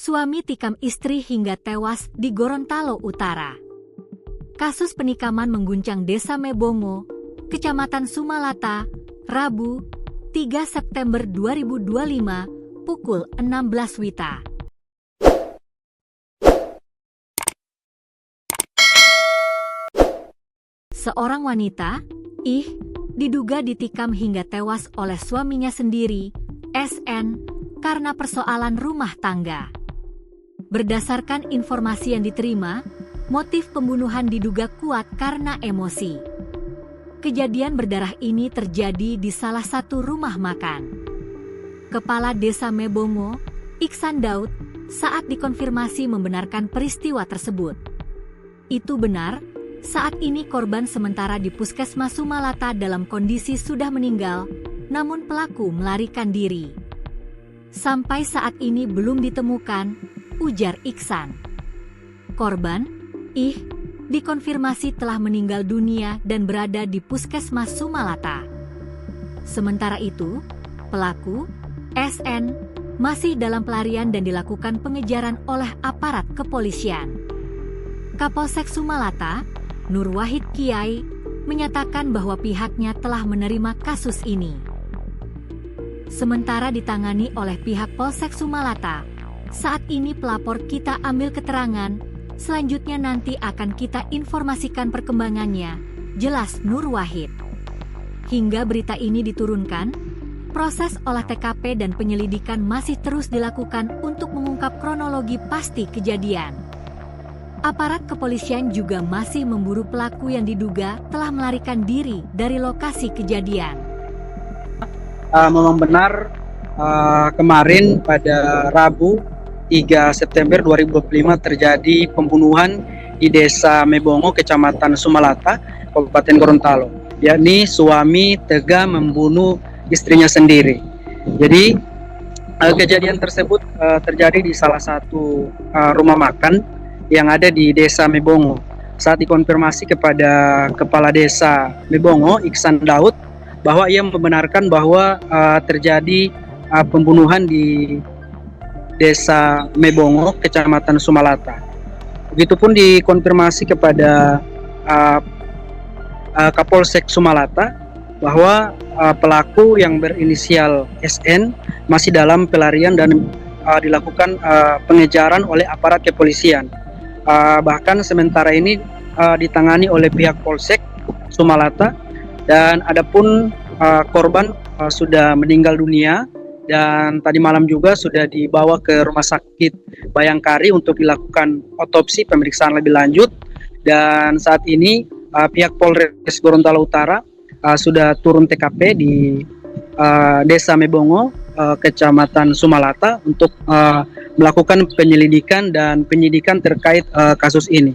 Suami tikam istri hingga tewas di Gorontalo Utara. Kasus penikaman mengguncang Desa Mebongo, Kecamatan Sumalata, Rabu, 3 September 2025, pukul 16 WITA. Seorang wanita, diduga ditikam hingga tewas oleh suaminya sendiri, SN, karena persoalan rumah tangga. Berdasarkan informasi yang diterima, motif pembunuhan diduga kuat karena emosi. Kejadian berdarah ini terjadi di salah satu rumah makan. Kepala Desa Mebongo, Iksan Daud, saat dikonfirmasi membenarkan peristiwa tersebut. Itu benar, saat ini korban sementara di Puskesmas Sumalata dalam kondisi sudah meninggal, namun pelaku melarikan diri. Sampai saat ini belum ditemukan, ujar Iksan. Korban, dikonfirmasi telah meninggal dunia dan berada di Puskesmas Sumalata. Sementara itu, pelaku, SN, masih dalam pelarian dan dilakukan pengejaran oleh aparat kepolisian. Kapolsek Sumalata, Nur Wahid Kiai, menyatakan bahwa pihaknya telah menerima kasus ini. Sementara ditangani oleh pihak Polsek Sumalata, saat ini pelapor kita ambil keterangan, selanjutnya nanti akan kita informasikan perkembangannya, jelas Nur Wahid. Hingga berita ini diturunkan, proses olah TKP dan penyelidikan masih terus dilakukan untuk mengungkap kronologi pasti kejadian. Aparat kepolisian juga masih memburu pelaku yang diduga telah melarikan diri dari lokasi kejadian. Memang benar, kemarin pada Rabu 3 September 2025 terjadi pembunuhan di Desa Mebongo, Kecamatan Sumalata, Kabupaten Gorontalo. Yakni suami tega membunuh istrinya sendiri. Jadi kejadian tersebut terjadi di salah satu rumah makan yang ada di Desa Mebongo. Saat dikonfirmasi kepada Kepala Desa Mebongo, Iksan Daud, bahwa ia membenarkan bahwa terjadi pembunuhan di Desa Mebongo, Kecamatan Sumalata. Begitupun dikonfirmasi kepada Kapolsek Sumalata bahwa pelaku yang berinisial SN masih dalam pelarian dan dilakukan pengejaran oleh aparat kepolisian. Bahkan sementara ini ditangani oleh pihak Polsek Sumalata, dan adapun korban sudah meninggal dunia. Dan tadi malam juga sudah dibawa ke Rumah Sakit Bayangkari untuk dilakukan otopsi pemeriksaan lebih lanjut. Dan saat ini pihak Polres Gorontalo Utara sudah turun TKP di Desa Mebongo, Kecamatan Sumalata untuk melakukan penyelidikan dan penyidikan terkait kasus ini.